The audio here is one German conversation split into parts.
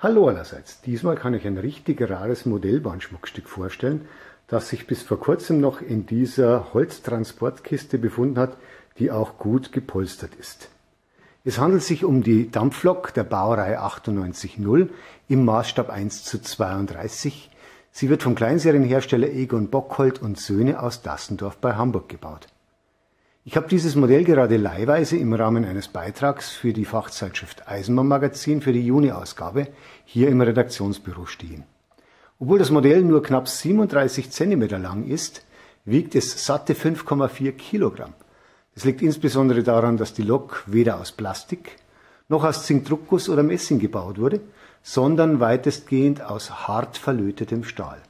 Hallo allerseits, diesmal kann ich ein richtig rares Modellbahnschmuckstück vorstellen, das sich bis vor kurzem noch in dieser Holztransportkiste befunden hat, die auch gut gepolstert ist. Es handelt sich um die Dampflok der Baureihe 98.0 im Maßstab 1:32. Sie wird vom Kleinserienhersteller Egon Bockholdt und Söhne aus Dassendorf bei Hamburg gebaut. Ich habe dieses Modell gerade leihweise im Rahmen eines Beitrags für die Fachzeitschrift Eisenbahnmagazin für die Juni-Ausgabe hier im Redaktionsbüro stehen. Obwohl das Modell nur knapp 37 cm lang ist, wiegt es satte 5,4 Kilogramm. Das liegt insbesondere daran, dass die Lok weder aus Plastik noch aus Zinkdruckguss oder Messing gebaut wurde, sondern weitestgehend aus hart verlötetem Stahl.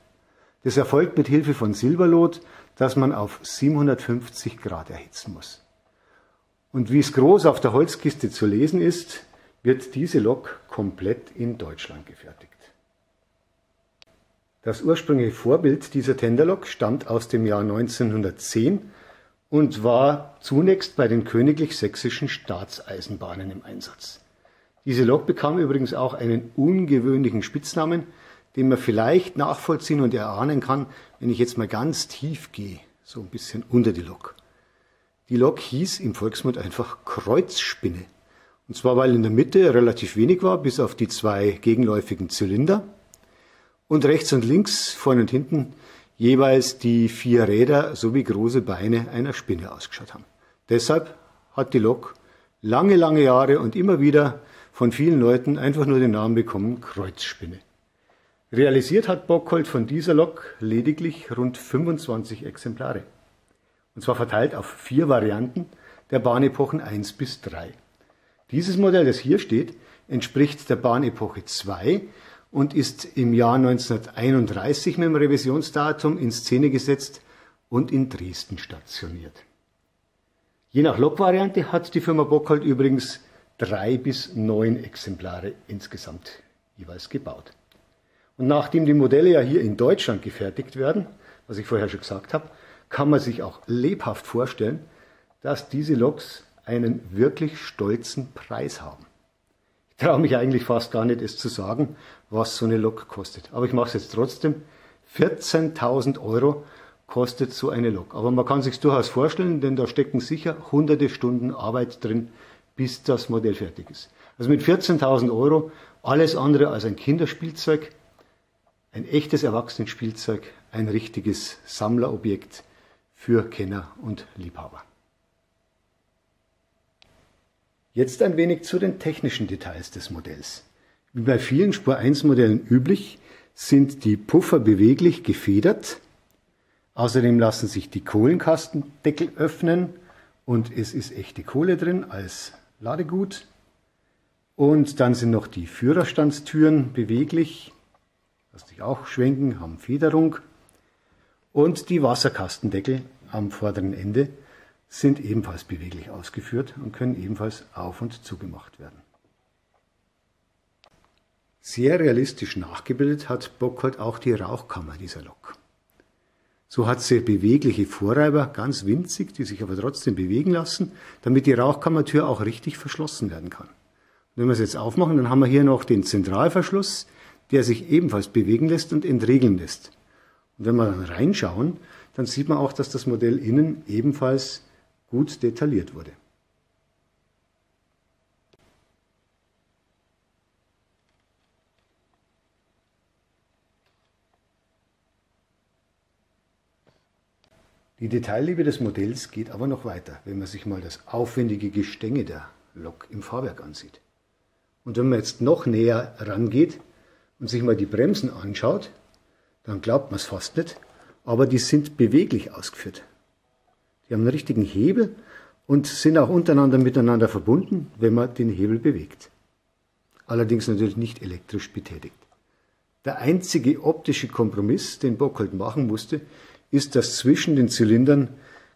Das erfolgt mit Hilfe von Silberlot, das man auf 750 Grad erhitzen muss. Und wie es groß auf der Holzkiste zu lesen ist, wird diese Lok komplett in Deutschland gefertigt. Das ursprüngliche Vorbild dieser Tenderlok stammt aus dem Jahr 1910 und war zunächst bei den Königlich Sächsischen Staatseisenbahnen im Einsatz. Diese Lok bekam übrigens auch einen ungewöhnlichen Spitznamen, den man vielleicht nachvollziehen und erahnen kann, wenn ich jetzt mal ganz tief gehe, so ein bisschen unter die Lok. Die Lok hieß im Volksmund einfach Kreuzspinne. Und zwar, weil in der Mitte relativ wenig war, bis auf die zwei gegenläufigen Zylinder. Und rechts und links, vorne und hinten, jeweils die 4 Räder sowie große Beine einer Spinne ausgeschaut haben. Deshalb hat die Lok lange, lange Jahre und immer wieder von vielen Leuten einfach nur den Namen bekommen, Kreuzspinne. Realisiert hat Bockholdt von dieser Lok lediglich rund 25 Exemplare. Und zwar verteilt auf 4 Varianten der Bahnepochen 1 bis 3. Dieses Modell, das hier steht, entspricht der Bahnepoche 2 und ist im Jahr 1931 mit dem Revisionsdatum in Szene gesetzt und in Dresden stationiert. Je nach Lokvariante hat die Firma Bockholdt übrigens 3 bis 9 Exemplare insgesamt jeweils gebaut. Und nachdem die Modelle ja hier in Deutschland gefertigt werden, was ich vorher schon gesagt habe, kann man sich auch lebhaft vorstellen, dass diese Loks einen wirklich stolzen Preis haben. Ich traue mich eigentlich fast gar nicht, es zu sagen, was so eine Lok kostet. Aber ich mache es jetzt trotzdem. 14.000 € kostet so eine Lok. Aber man kann sich durchaus vorstellen, denn da stecken sicher hunderte Stunden Arbeit drin, bis das Modell fertig ist. Also mit 14.000 € alles andere als ein Kinderspielzeug. Ein echtes Erwachsenenspielzeug, ein richtiges Sammlerobjekt für Kenner und Liebhaber. Jetzt ein wenig zu den technischen Details des Modells. Wie bei vielen Spur 1 Modellen üblich, sind die Puffer beweglich gefedert. Außerdem lassen sich die Kohlenkastendeckel öffnen und es ist echte Kohle drin als Ladegut. Und dann sind noch die Führerstandstüren beweglich. Lassen sich auch schwenken, haben Federung. Und die Wasserkastendeckel am vorderen Ende sind ebenfalls beweglich ausgeführt und können ebenfalls auf- und zugemacht werden. Sehr realistisch nachgebildet hat Bockholdt auch die Rauchkammer dieser Lok. So hat sie bewegliche Vorreiber, ganz winzig, die sich aber trotzdem bewegen lassen, damit die Rauchkammertür auch richtig verschlossen werden kann. Und wenn wir es jetzt aufmachen, dann haben wir hier noch den Zentralverschluss, der sich ebenfalls bewegen lässt und entriegeln lässt. Und wenn wir dann reinschauen, dann sieht man auch, dass das Modell innen ebenfalls gut detailliert wurde. Die Detailliebe des Modells geht aber noch weiter, wenn man sich mal das aufwendige Gestänge der Lok im Fahrwerk ansieht. Und wenn man jetzt noch näher rangeht und sich mal die Bremsen anschaut, dann glaubt man es fast nicht, aber die sind beweglich ausgeführt. Die haben einen richtigen Hebel und sind auch untereinander miteinander verbunden, wenn man den Hebel bewegt. Allerdings natürlich nicht elektrisch betätigt. Der einzige optische Kompromiss, den Bockholdt machen musste, ist, dass zwischen den Zylindern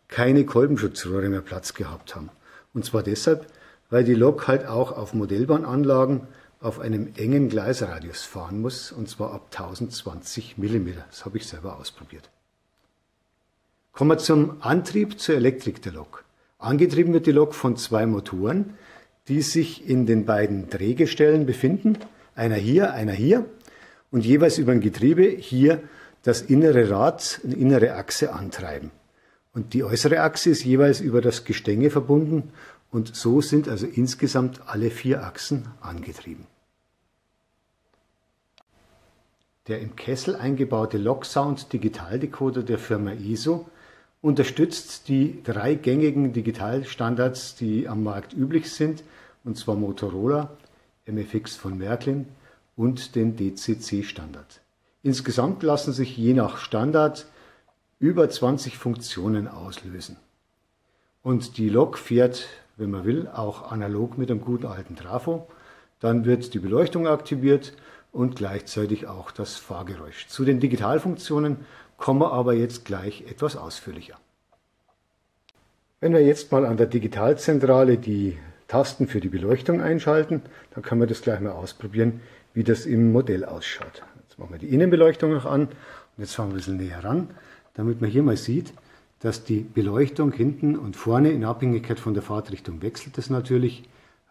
keine Kolbenschutzrohre mehr Platz gehabt haben. Und zwar deshalb, weil die Lok halt auch auf Modellbahnanlagen auf einem engen Gleisradius fahren muss, und zwar ab 1020 mm. Das habe ich selber ausprobiert. Kommen wir zum Antrieb, zur Elektrik der Lok. Angetrieben wird die Lok von 2 Motoren, die sich in den beiden Drehgestellen befinden. einer hier und jeweils über ein Getriebe hier das innere Rad, eine innere Achse antreiben. Und die äußere Achse ist jeweils über das Gestänge verbunden und so sind also insgesamt alle 4 Achsen angetrieben. Der im Kessel eingebaute Loksound Digitaldecoder der Firma ESO unterstützt die 3 gängigen Digitalstandards, die am Markt üblich sind, und zwar Motorola, MFX von Märklin und den DCC-Standard. Insgesamt lassen sich je nach Standard über 20 Funktionen auslösen. Und die Lok fährt, wenn man will, auch analog mit einem guten alten Trafo. Dann wird die Beleuchtung aktiviert und gleichzeitig auch das Fahrgeräusch. Zu den Digitalfunktionen kommen wir aber jetzt gleich etwas ausführlicher. Wenn wir jetzt mal an der Digitalzentrale die Tasten für die Beleuchtung einschalten, dann können wir das gleich mal ausprobieren, wie das im Modell ausschaut. Jetzt machen wir die Innenbeleuchtung noch an und jetzt fahren wir ein bisschen näher ran, damit man hier mal sieht, dass die Beleuchtung hinten und vorne in Abhängigkeit von der Fahrtrichtung wechselt das natürlich,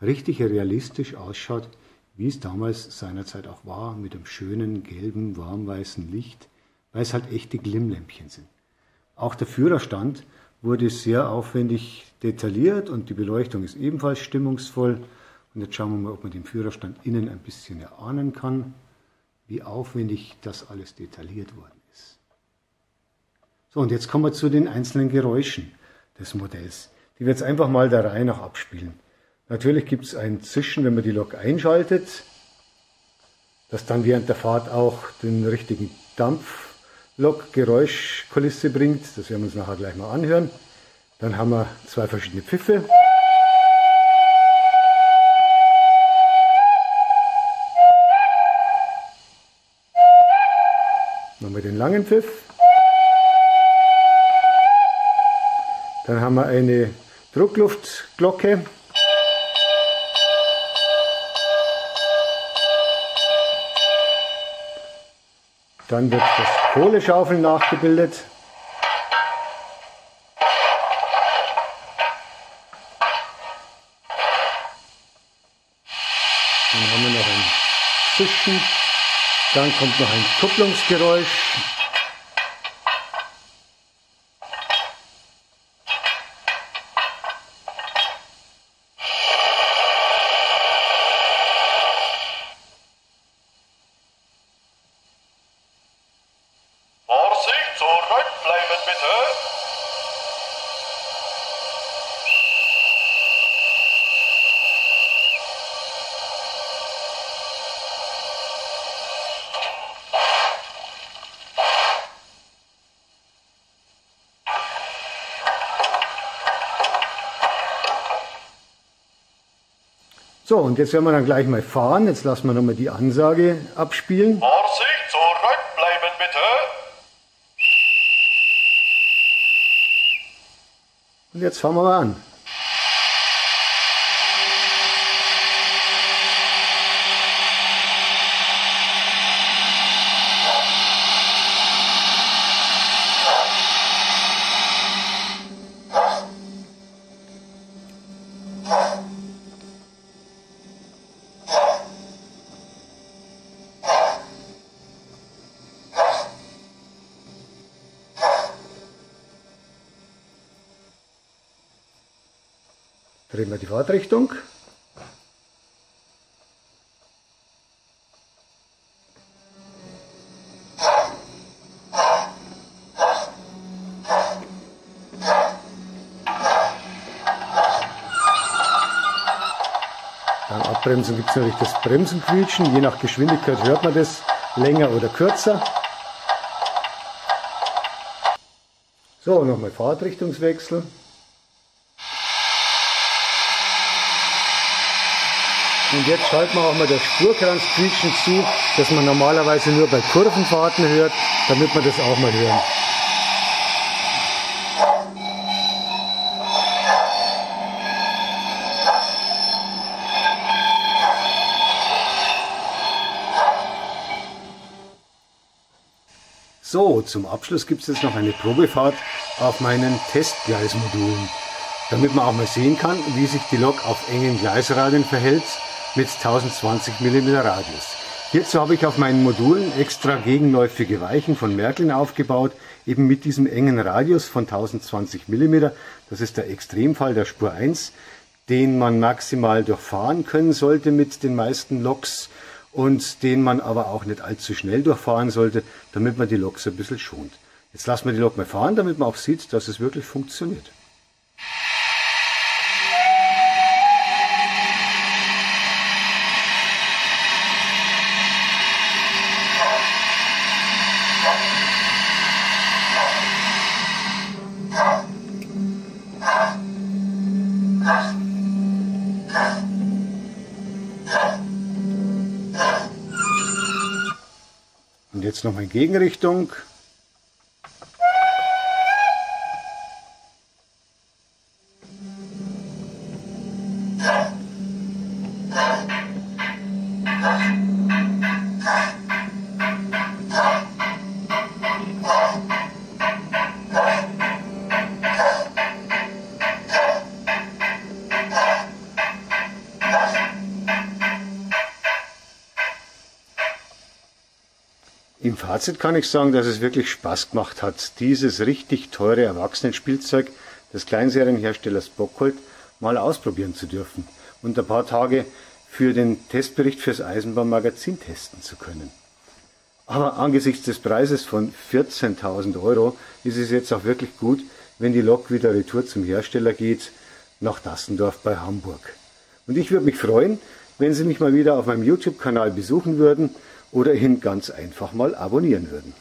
richtig realistisch ausschaut, wie es damals seinerzeit auch war, mit einem schönen gelben, warmweißen Licht, weil es halt echte Glimmlämpchen sind. Auch der Führerstand wurde sehr aufwendig detailliert und die Beleuchtung ist ebenfalls stimmungsvoll. Und jetzt schauen wir mal, ob man den Führerstand innen ein bisschen erahnen kann, wie aufwendig das alles detailliert worden ist. So, und jetzt kommen wir zu den einzelnen Geräuschen des Modells, die wir jetzt einfach mal der Reihe nach abspielen. Natürlich gibt es ein Zischen, wenn man die Lok einschaltet, das dann während der Fahrt auch den richtigen Dampflok-Geräuschkulisse bringt. Das werden wir uns nachher gleich mal anhören. Dann haben wir 2 verschiedene Pfiffe. Dann haben wir den langen Pfiff. Dann haben wir eine Druckluftglocke. Dann wird das Kohleschaufeln nachgebildet. Dann haben wir noch ein Zischen. Dann kommt noch ein Kupplungsgeräusch. Vorsicht, zurückbleiben bitte. So, und jetzt werden wir dann gleich mal fahren. Jetzt lassen wir nochmal die Ansage abspielen. Vorsicht, zurückbleiben bitte. Und jetzt fahren wir mal an. Drehen wir die Fahrtrichtung. Beim Abbremsen gibt es natürlich das Bremsenquietschen. Je nach Geschwindigkeit hört man das länger oder kürzer. So, nochmal Fahrtrichtungswechsel. Und jetzt schalten wir auch mal das Spurkranzquietschen zu, das man normalerweise nur bei Kurvenfahrten hört, damit wir das auch mal hören. So, zum Abschluss gibt es jetzt noch eine Probefahrt auf meinen Testgleismodulen, damit man auch mal sehen kann, wie sich die Lok auf engen Gleisradien verhält mit 1020 mm Radius. Hierzu habe ich auf meinen Modulen extra gegenläufige Weichen von Märklin aufgebaut, eben mit diesem engen Radius von 1020 mm. Das ist der Extremfall der Spur 1, den man maximal durchfahren können sollte mit den meisten Loks und den man aber auch nicht allzu schnell durchfahren sollte, damit man die Loks ein bisschen schont. Jetzt lassen wir die Lok mal fahren, damit man auch sieht, dass es wirklich funktioniert. Und jetzt nochmal in Gegenrichtung. Im Fazit kann ich sagen, dass es wirklich Spaß gemacht hat, dieses richtig teure Erwachsenenspielzeug des Kleinserienherstellers Bockholt mal ausprobieren zu dürfen und ein paar Tage für den Testbericht fürs Eisenbahnmagazin testen zu können. Aber angesichts des Preises von 14.000 € ist es jetzt auch wirklich gut, wenn die Lok wieder retour zum Hersteller geht, nach Dassendorf bei Hamburg. Und ich würde mich freuen, wenn Sie mich mal wieder auf meinem YouTube-Kanal besuchen würden oder ihn ganz einfach mal abonnieren würden.